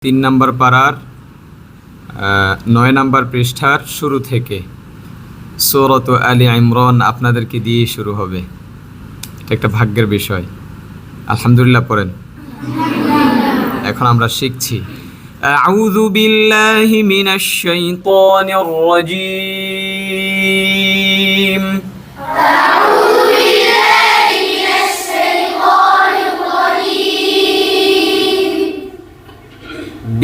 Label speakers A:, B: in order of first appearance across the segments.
A: তিন নম্বর পারার ৯ নম্বর পৃষ্ঠার শুরু থেকে সূরাত আলী ইমরান আপনাদেরকে দিয়ে শুরু হবে। এটা একটা ভাগ্যের বিষয়। আলহামদুলিল্লাহ পড়েন। এখন আমরা শিখছি। আউযু বিল্লাহি মিনাশ শাইতানির রাজীম।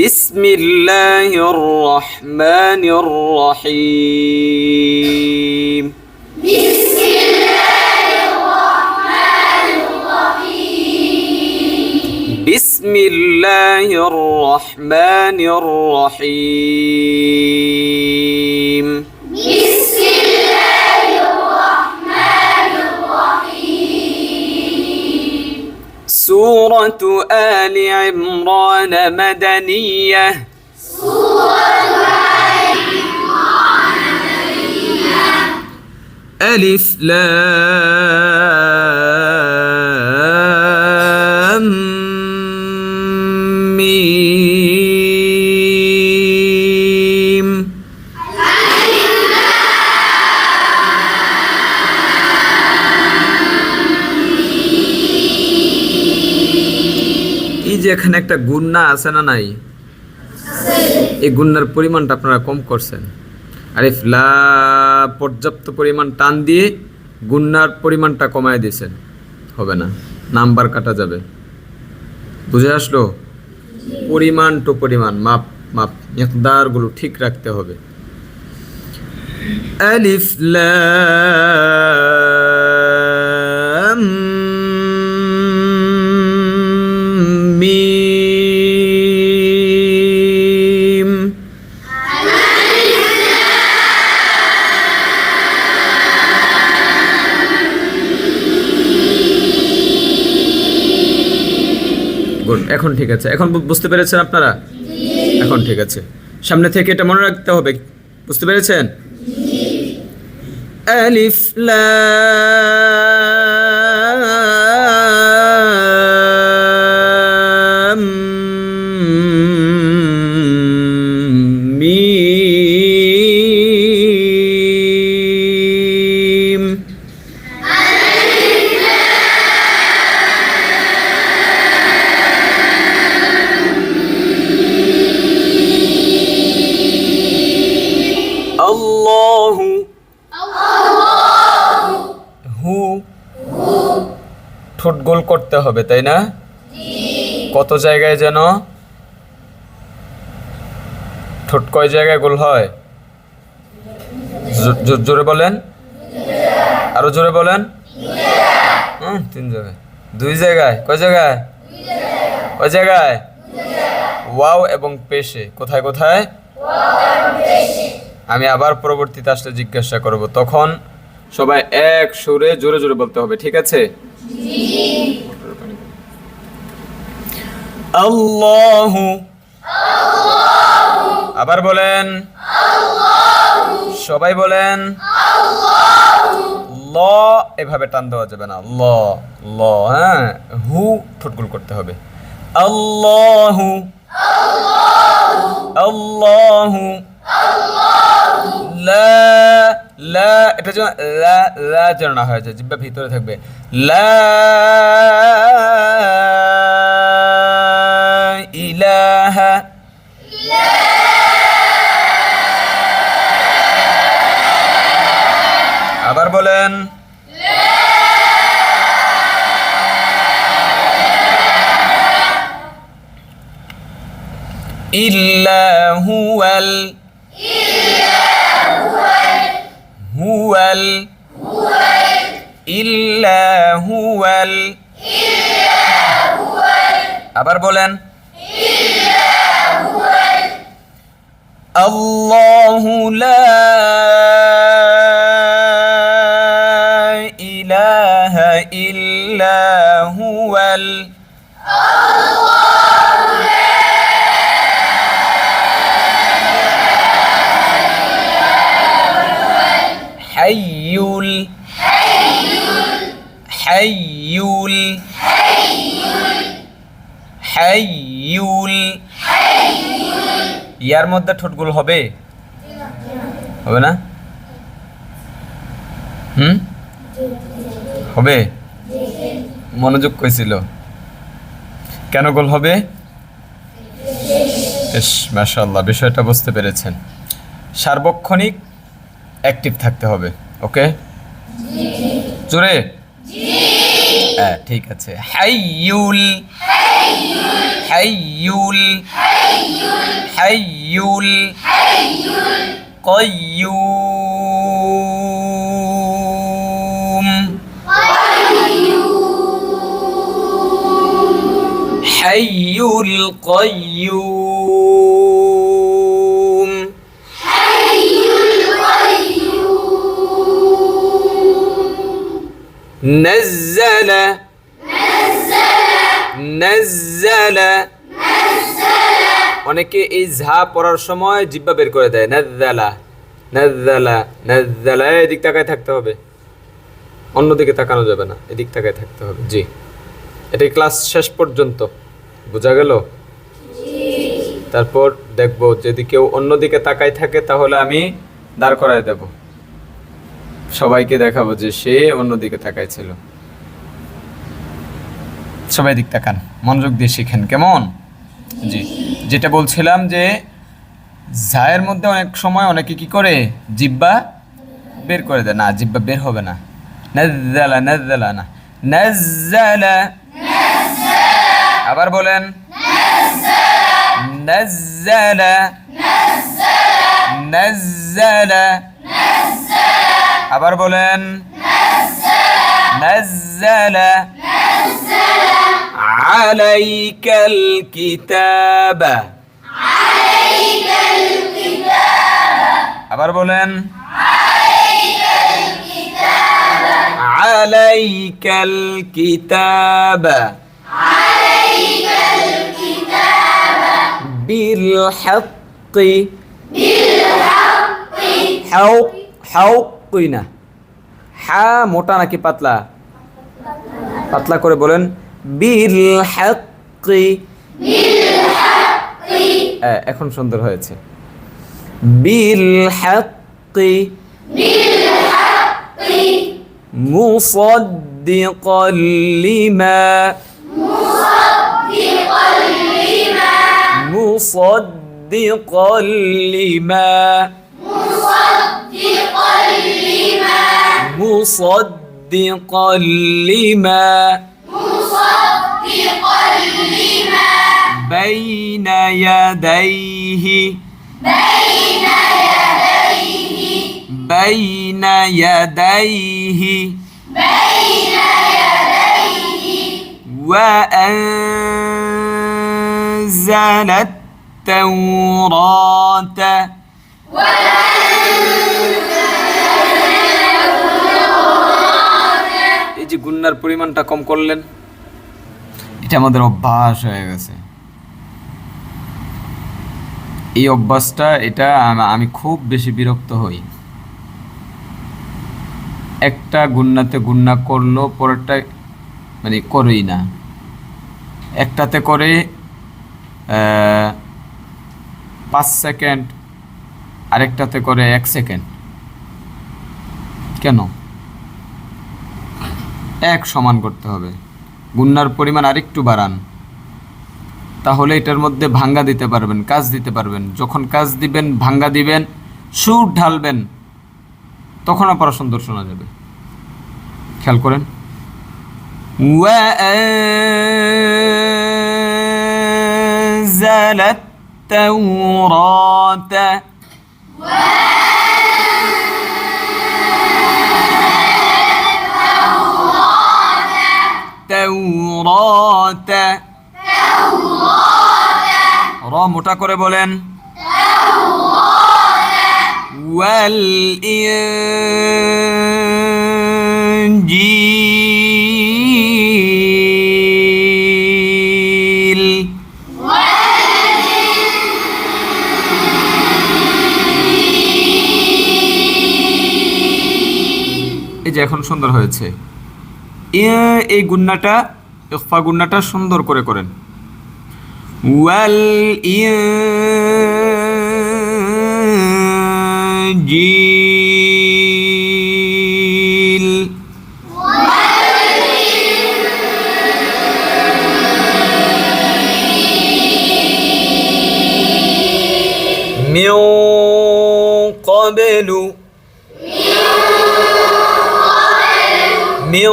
A: بسم الله الرحمن الرحيم.
B: بسم الله الرحمن الرحيم.
A: بسم الله الرحمن الرحيم.
B: بسم الله الرحمن الرحيم.
A: سورة آل عمران مدنية.
B: سورة آل عمران مدنية.
A: ألف لام ميم. এই যে এখানে একটা গুণনা আছে না নাই? এই গুণনার পরিমাণটা আপনারা কম করছেন। আলিফ লা পর্যাপ্ত পরিমাণ টান দিয়ে গুণনার পরিমাণটা কমায় দিয়েছেন, হবে না, নাম্বার কাটা যাবে। বুঝে আসলো? পরিমাণ টু পরিমাণ, মাপ মাপ মিকদারগুলো ঠিক রাখতে হবে। আলিফ লাম মিম। গুড, এখন ঠিক আছে। এখন বুঝতে পেরেছেন আপনারা? এখন ঠিক আছে। সামনে থেকে এটা মনে রাখতে হবে। বুঝতে পেরেছেন? আলিফ লাম মিম। আল্লাহু হু, ঠোঁট গোল করতে হবে, তাই না? কত জায়গায় যেন ঠোঁট কয় জায়গায় গোল হয়? জোরে বলেন, আরো জোরে বলেন। 3 জায়গায়, 2 জায়গায়, কয় জায়গায়? কয় জায়গায়? ওয়াও এবং পেশে। কোথায় কোথায়? আমি আবার পরবর্তীতে আসলে জিজ্ঞাসা করব, তখন সবাই এক সুরে জোরে জোরে বলতে হবে, ঠিক আছে? আল্লাহু, আবার বলেন, সবাই বলেন। ল এভাবে টান দেওয়া যাবে না, ল ল, হ্যাঁ, হু ঠোঁট গোল করতে হবে। আল্লাহু আল্লাহু। লা লা, এটা যেন লা লা যেন না হয়ে যায়, জিহ্বা ভিতরে থাকবে। লা ইলাহা, আবার বলেন। ইল্লা হুয়াল হুয়াল ইল্লা হুয়াল। আবার বলেন। আল্লাহু লা ইলাহা ইল্লা হুয়াল। হাইয়ুল হাইয়ুল হাইয়ুল ইয়ার মধ্যে ঠোঁট গোল হবে? হবে না? হবে? মনোযোগ কইছিল। কেন গোল হবে? বেশ, মাশাআল্লাহ, বিষয়টা বুঝতে পেরেছেন। সার্বক্ষণিক অ্যাক্টিভ থাকতে হবে। ওকে, জোরে। হ্যাঁ, ঠিক আছে। হাইয়ুল, হাইয়ুল, হাইয়ুল, কাইয়ুম, হাইয়ুল কাইয়ুম, نزل نزل অনেকে এই ঝা পড়ার সময় জিহ্বা বের করে দেয়। নাজ্জালা নাজ্জালা নাজ্জালা, এদিক তাকায় থাকতে হবে, অন্যদিকে তাকানো যাবে না, এদিক তাকায় থাকতে হবে। জি, এটাই ক্লাস শেষ পর্যন্ত বোঝা গেল? তারপর দেখবো যদি কেউ অন্যদিকে তাকায় থাকে তাহলে আমি দাঁড় করায় দেব, সবাইকে দেখাবো যে সে অন্যদিকে তাকায় ছিল। সবাই দিক তাকান, মনোযোগ দিয়ে শিখেন, কেমন? জি, যেটা বলছিলাম যে ঝায়ের মধ্যে অনেক সময় অনেকে কি করে জিহ্বা বের করে দেয়। না, জিহ্বা বের হবে না। নাজ্জালা নাজ্জালা না, নাজ্জালা। আবার বলেন, নাজ্জালা নাজ্জালা। আবার বলেন, নাজ্জালা আলাইকাল কিতাবা। আবার বলেন, আলাইকাল কিতাবা বিল হাক্কি। হাক্কি না, হা মোটা নাকি পাতলা? পাতলা করে বলেন, বিল হাক্কি। এখন সুন্দর হয়েছে। বিল হাক্কি মুসাদ্দিকাল লিমা। মুসাদ্দিকাল লিমা। মুসাদ্দিকাল লিমা বাইনা ইয়াদাইহি। বাইনা ইয়াদাইহি ওয়া আনজালাত তাওরাতা। এই যে গুন্নার পরিমাণটা কম করলেন, এটা আমাদের অভ্যাস হয়ে গেছে। এই অভ্যাসটা, এটা আমি খুব বেশি বিরক্ত হই। একটা গুন্নাতে গুন্না করলো, পরেরটা মানে করেই না। একটাতে করে 5 সেকেন্ড, আরেকটাতে করে 1 সেকেন্ড। কেন? এক সমান করতে হবে। গুন্নার পরিমাণ আরেকটু বাড়ান, তাহলে এটার মধ্যে ভাঙ্গা দিতে পারবেন, কাজ দিতে পারবেন। যখন কাজ দিবেন, ভাঙ্গা দিবেন, সুর ঢালবেন, তখন আপনার সুন্দর শোনা যাবে। খেয়াল করেন। ওয়া আনজালাত তাওরাতা। তাওরাতা। র মোটা করে বলেন। ওয়াল ইনজিল। এই যে এখন সুন্দর হয়েছে। এই গুন্নাটা, ইখফা গুন্নাটা সুন্দর করে করেন। والإنجيل من قبل من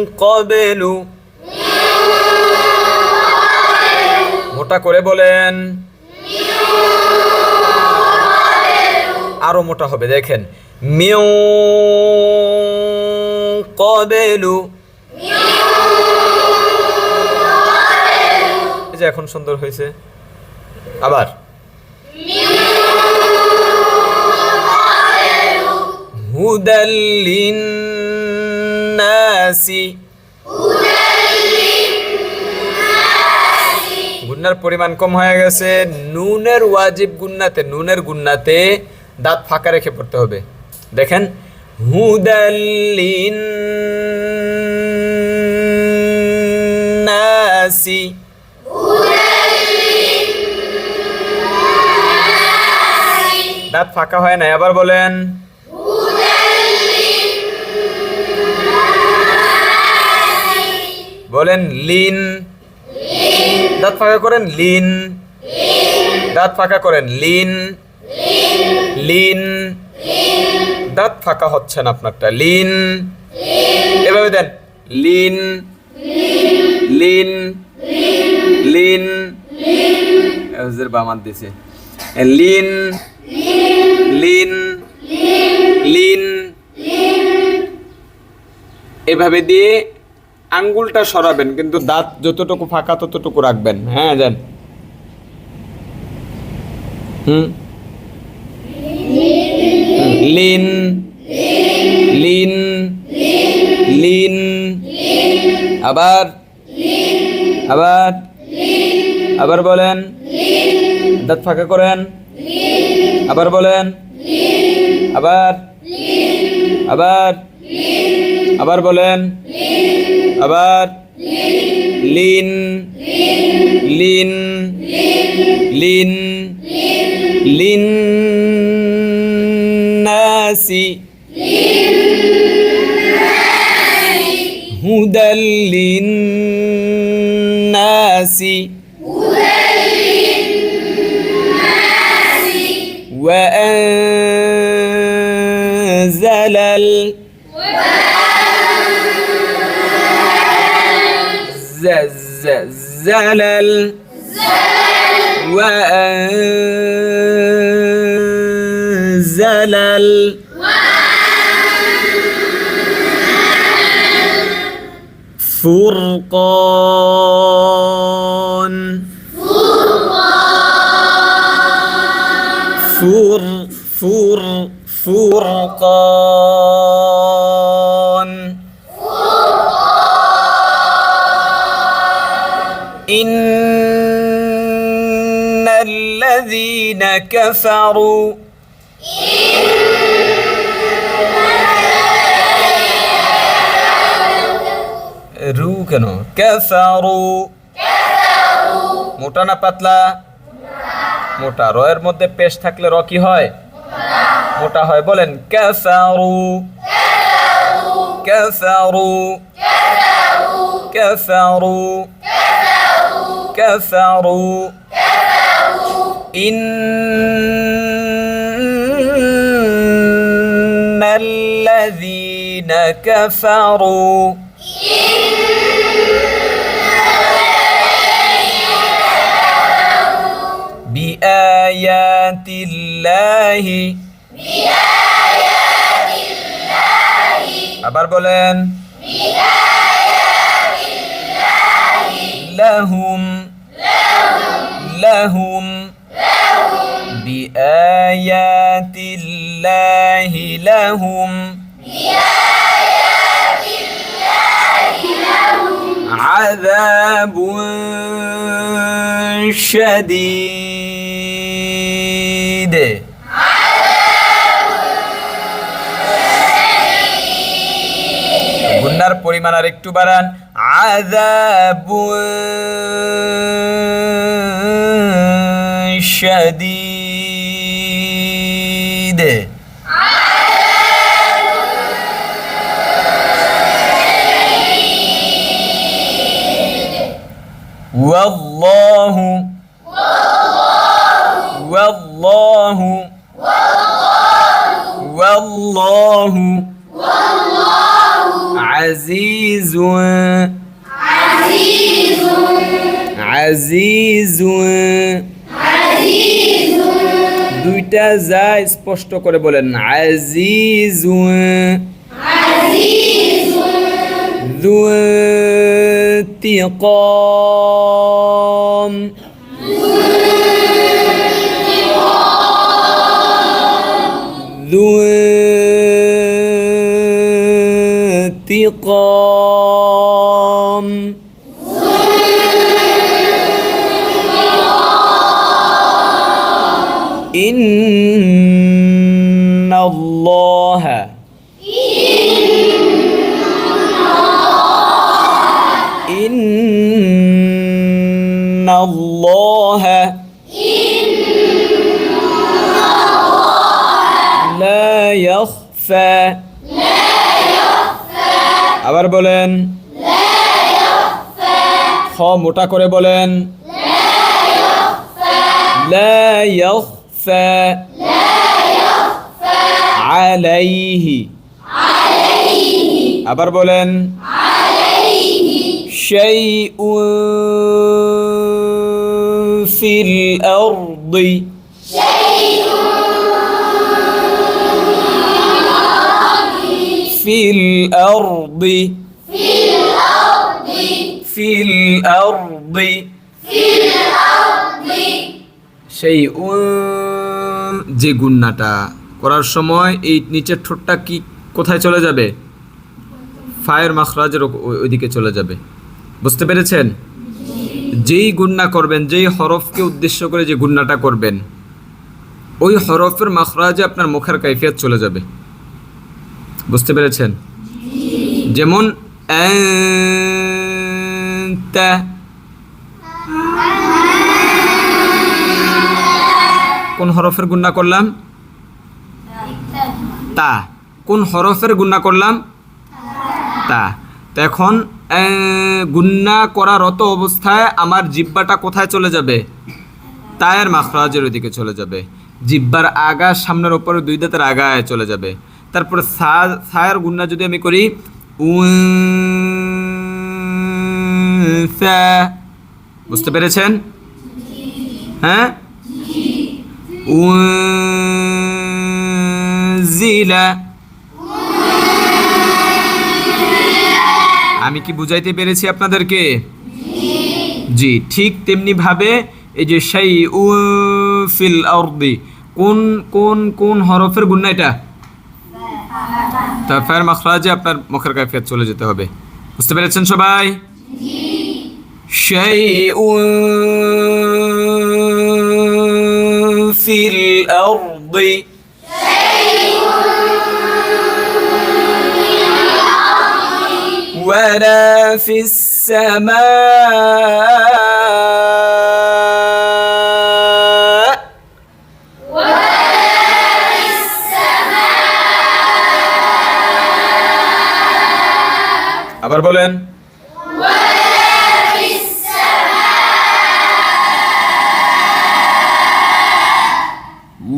A: قبل মোটা করে বলেন আরো মোটা হবে দেখেন মিউ কবেলু এই যে এখন সুন্দর হয়েছে আবার হুদাল্লিন নাসি গুন্নার পরিমাণ কম হয়ে গেছে নুনের ওয়াজিব গুন্নাতে নুনের গুন্নাতে দাঁত ফাঁকা রেখে পড়তে হবে দেখেন হুদাল্লিন নাসি দাঁত ফাঁকা হয় না আবার বলেন বলেন লিন দাঁত ফাঁকা করেন লিন দাঁত ফাঁকা করেন লিন লিন দাঁত ফাঁকা হচ্ছে না আপনারটা লিন এভাবে দেন লিন লিন লিন বামাত দিছে লিন লিন লিন এভাবে দিয়ে আঙ্গুলটা সরাবেন কিন্তু দাঁত যতটুকু ফাঁকা ততটুকু রাখবেন হ্যাঁ যান লিন লিন লিন আবার আবার আবার বলেন দাঁত ফাঁকা করেন আবার বলেন আবার আবার আবার বলেন আবার লিন লিন লিন লিন নাসি হুদাল লিন নাসি وأنزل زلل وأنزل فرقان فرقان إن الذين كفروا রু কেন কাফারু মোটা না পাতলা মোটা র এর মধ্যে পেশ থাকলে র কি হয় মোটা হয় বলেন কাফারু কাফারু কাফারু কাফারু ইন্নাল্লাযীনা কাফারু بآيات الله আবার বলেন لهم بآيات الله لهم عذاب شديد গুন্না গুন্নার পরিমাণ আর একটু বাড়ান আযাবুন শাদীদ ওয়াল্লাহু ওয়াল্লাহু ওয়াল্লাহু আজিজুন আজিজুন দুইটা যা স্পষ্ট করে বলেন আজিজুন যু ইন্তিকাম ذو انتقام إن الله إن الله لا يخفى আবার বলেন খ মোটা করে বলেন لا يخفى عليه আবার বলেন شيء في الأرض في الأرض في الأرض شيء যে গুন্নাটা করার সময় এই নিচের ঠোঁটটা কি কোথায় চলে যাবে ফায়ের মাখরাজের ওইদিকে চলে যাবে বুঝতে পেরেছেন যেই গুন্না করবেন যেই হরফকে উদ্দেশ্য করে যে গুন্নাটা করবেন ওই হরফের মাখরাজে আপনার মুখের কাইফিয়ত চলে যাবে বুঝতে পেরেছেন যেমন আনতা কোন হরফের গুন্না করলাম তা কোন হরফের গুন্না করলাম তা তো এখন গুন্না করারত অবস্থায় আমার জিহ্বাটা কোথায় চলে যাবে তায়ের মাখরাজের ওইদিকে চলে যাবে জিহ্বার আগা সামনের উপরে দুই দাঁতের আগায় চলে যাবে তারপরে সায়ের গুন্না যদি আমি করি উনসা বুঝতে পেরেছেন হ্যাঁ উনজিলা আমি কি বুঝাইতে পেরেছি আপনাদেরকে জি ঠিক তেমনি ভাবে এই যে শাইউন ফিল আরদি কোন কোন কোন হরফের গুন্না এটা তা ফায়ের মাখরাজে আপনার মুখের কাইফিয়ত চলে যেতে হবে বুঝতে পেরেছেন সবাই শাইউন ফিল আরদি ولا في السماء আবার বলেন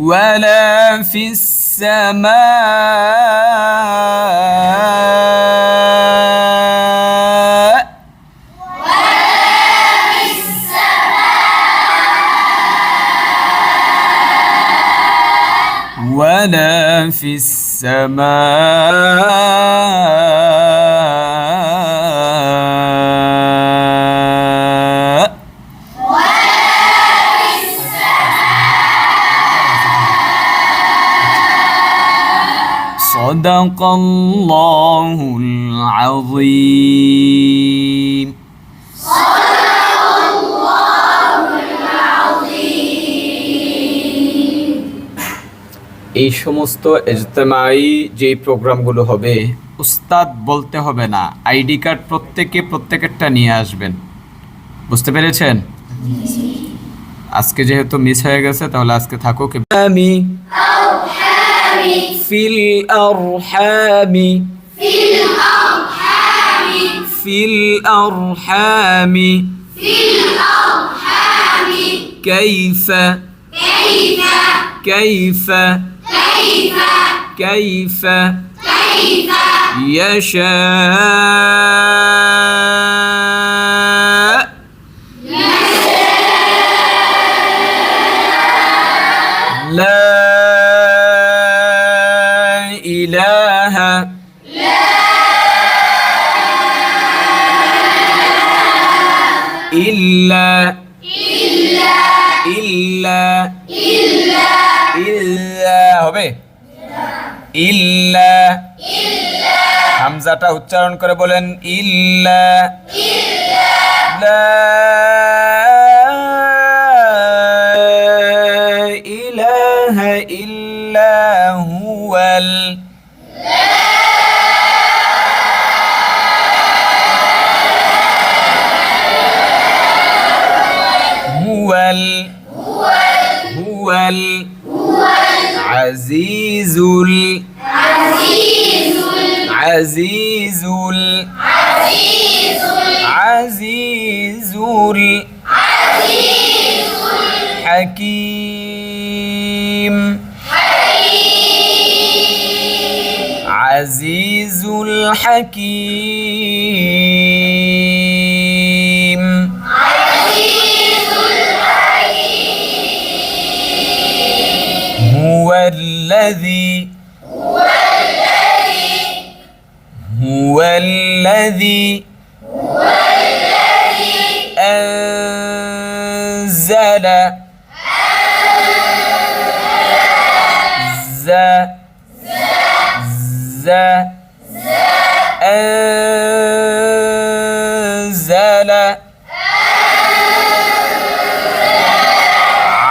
A: ولا في السماء ولا في السماء صدق الله العظيم এই সমস্ত ইজতেমাই যে প্রোগ্রামগুলো হবে উস্তাদ বলতে হবে না, আইডি কার্ড প্রত্যেকেরটা নিয়ে আসবেন। বুঝতে পেরেছেন? আজকে যেহেতু মিস হয়ে গেছে তাহলে আজকে থাকুক। আমি ফিল আরহামি ফিল আরহামি কাইফা কাইফা কাইফা يشاء لا إله إلا হবে ইল্লা হামজাটা উচ্চারণ করে বলেন ইল্লা লা ইলাহা ইল্লা হুয়াল হুয়াল হুয়াল আজিজুল আজিজুল আজিজুল হাকিম আজিজুল হাকিম هو الذي أنزل أنزل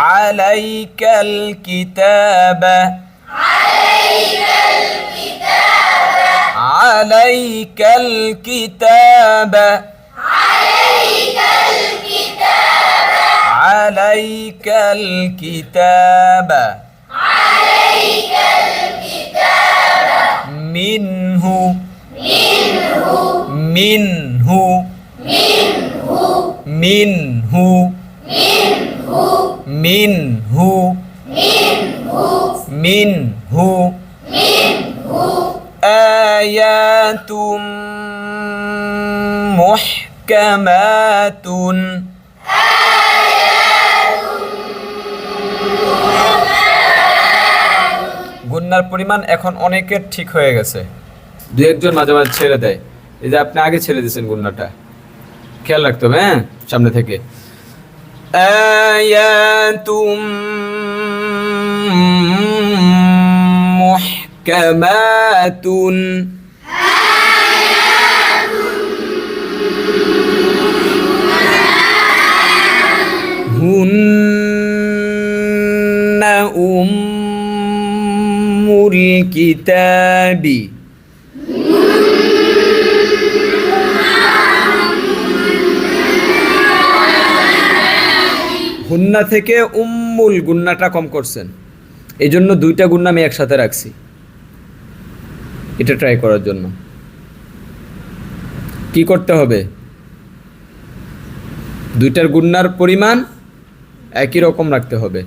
A: عليك الكتاب عليك الكتاب عليك الكتاب منه منه منه منه منه آيات محكمات গুণনার পরিমাণ এখন অনেকের ঠিক হয়ে গেছে, দু একজন মাঝে মাঝে ছেড়ে দেয়। এই যে আপনি আগে ছেড়ে দিয়েছেন গুণনাটা, খেয়াল রাখতে হবে। হ্যাঁ, সামনে থেকে আয়াতুম মুহকামাতুন হুন্না উম্মুল কিতাবি হুন্না থেকে উম্মুল গুন্নাটা কম করছেন, এই জন্য দুইটা গুন্না আমি একসাথে রাখছি, এটা ট্রাই করার জন্য। কি করতে হবে? দুইটার গুন্নার পরিমাণ একই রকম রাখতে হবে।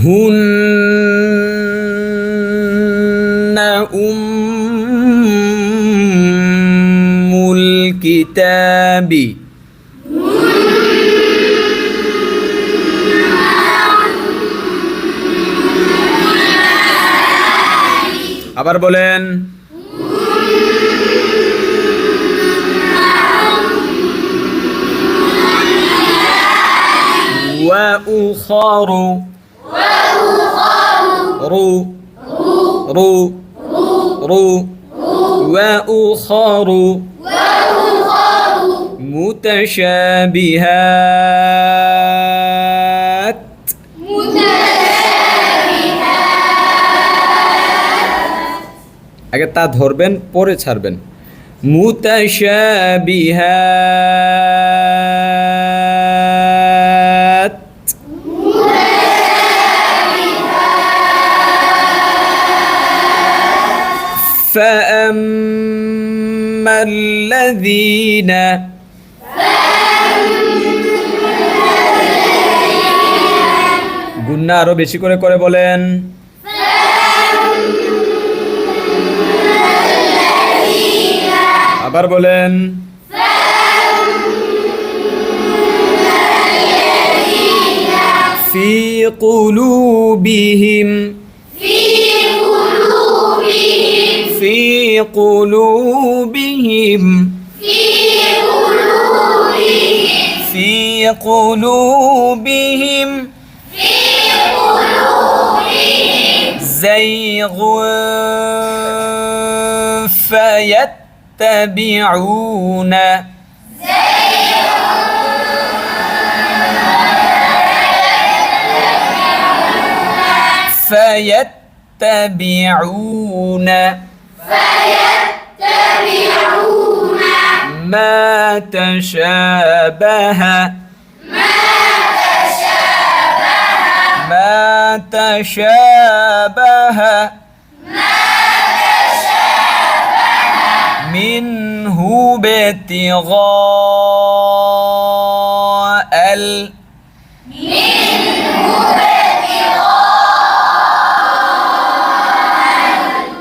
A: হুন্না উম্মুল কিতাবি আবার বলেন ওয়া উখারু রু রু রু ওয়া উখারু মুতাশাবিহাত একটা ধরবেন পরে ছাড়বেন মুতাশাবিহাত فأما الذين গুন্না আরো বেশি করে করে বলেন আবার বলেন في قلوبهم
B: في قلوبهم
A: في قلوبهم
B: في قلوبهم
A: في قلوبهم
B: في قلوبهم
A: زيغ فيتبعون فيتبعون
B: فيتبعون
A: ما تشابه ما تشابه منه ابتغاء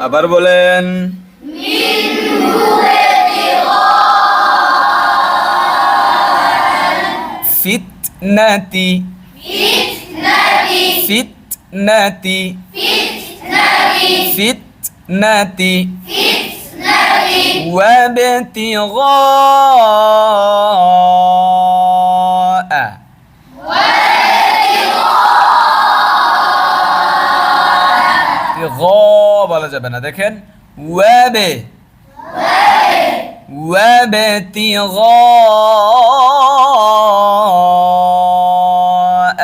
A: আবার বলেন ফিতনাতি ফিতনাতি ফিতনাতি وابتغاء বলা যাবে না দেখেন ওয়াবে وابتغاء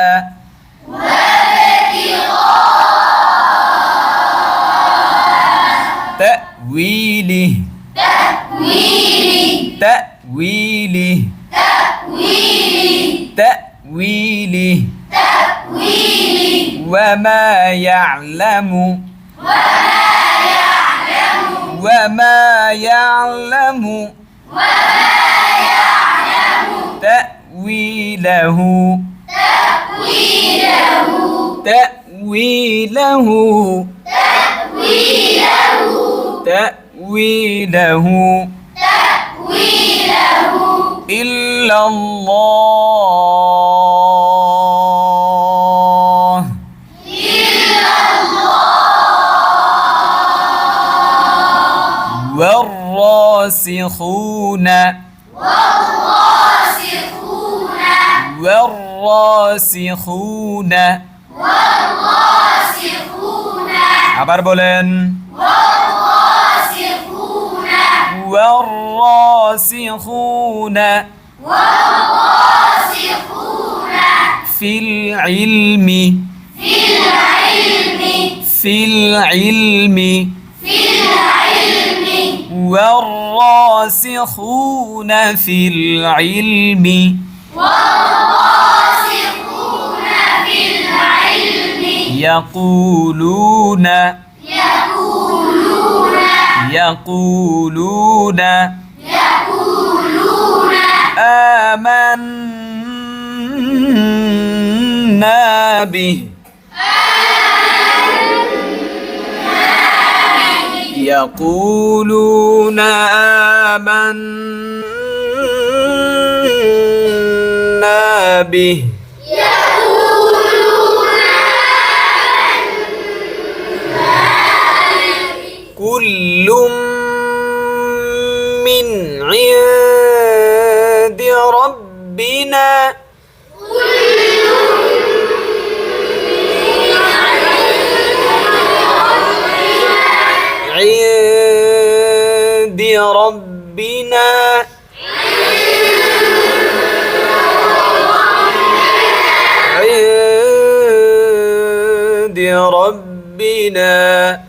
A: تأويله تأويله تأويله وما يعلم تأويله تأويله إلا الله والراسخون والراسخون আবার বলেন والراسخون في العلم في العلم والراسخون في العلم يقولون آمنا به يقولون آمنا به كل من عند ربنا عند ربنا عند ربنا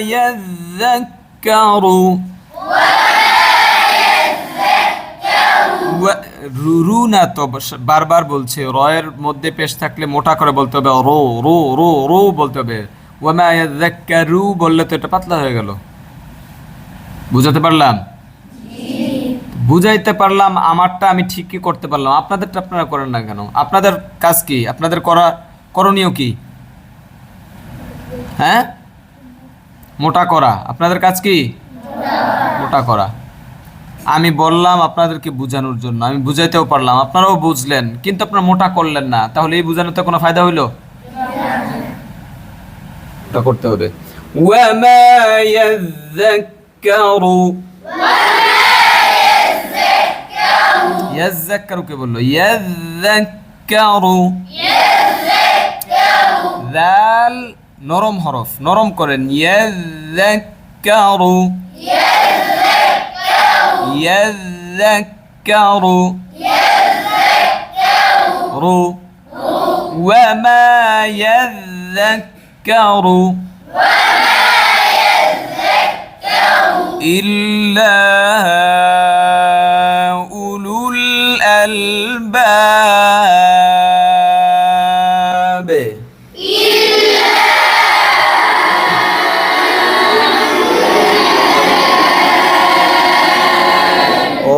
A: ইয়াযাক্কারু রু না তো বারবার বলছে রয়ের মধ্যে পেশ থাকলে মোটা করে বলতে হবে রো রো রো রো বলতে হবে ওয়ামা ইয়াযাক্কারু বললে তো এটা পাতলা হয়ে গেল বুঝাতে পারলাম বুঝাইতে পারলাম আমারটা আমি ঠিকই করতে পারলাম আপনাদেরটা আপনারা করেন না কেন আপনাদের কাজ কি আপনাদের করণীয় কি হ্যাঁ মোটা করা আপনাদের কাজ কি মোটা করা আমি বললাম আপনাদেরকে বোঝানোর জন্য আমি বুঝাইতেও পারলাম আপনারাও বুঝলেন কিন্তু আপনারা মোটা করলেন না তাহলে এই বোঝানোতে কোনো ফায়দা হইলো এটা করতে হবে ওয়ামা ইয়াযাক্কারু ইয়াযাক্কারু কে বললো ইয়াযাক্কারু দাল নরম হরফ নরম করেন ইয়াযাক্কারু ইয়াযাক্কারু রু ওয়ামা ইয়াযাক্কারু ইল্লা উলুল আলবাব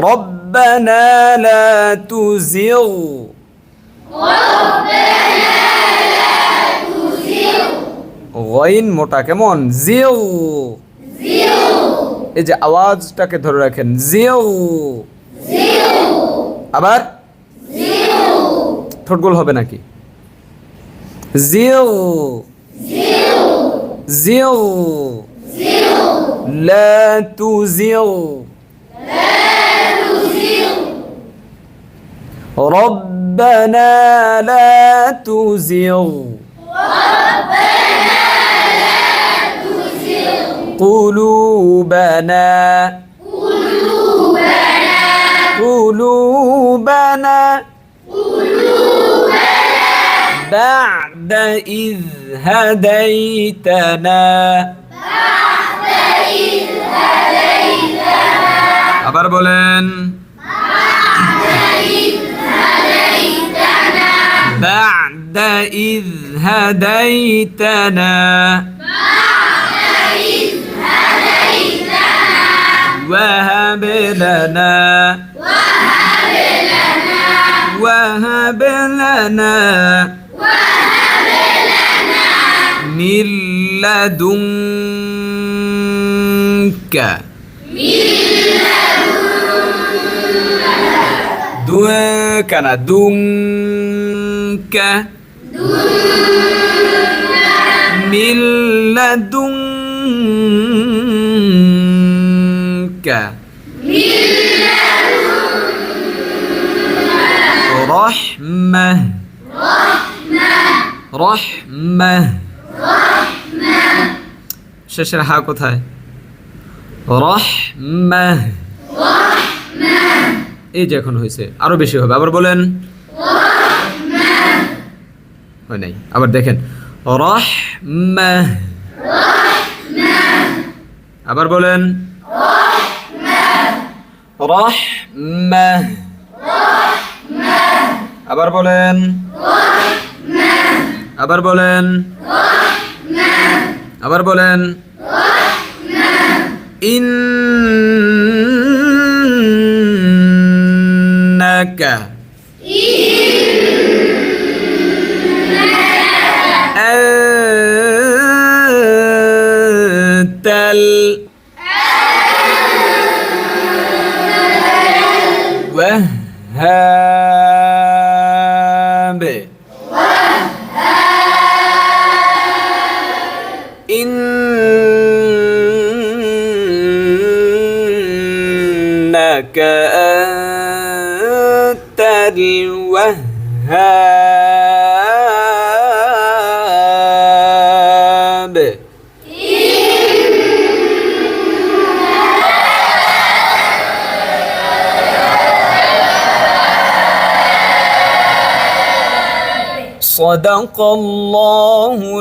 A: ربنا لا تزغ গইন মোটা কেমন জিউ এই যে আওয়াজটাকে ধরে রাখেন জিউ আবার ঠোঁট গোল হবে নাকি জিউ জিউ লা তুজিউ ربنا لا تزغ قلوبنا بعد إذ هديتنا আবার বলেন بعد إذ هديتنا وهب لنا من لدنك دنك من لدنك رحمة শেষের হা কোথায় রহমা এই যে এখন হয়েছে আরো বেশি হবে আবার বলেন হয় নাই আবার দেখেন রহমা আবার বলেন রহমা আবার বলেন আবার বলেন আবার বলেন ইন্নাকা আনতাল ওয়াহ্হাব إنك أنت الوهاب صدق الله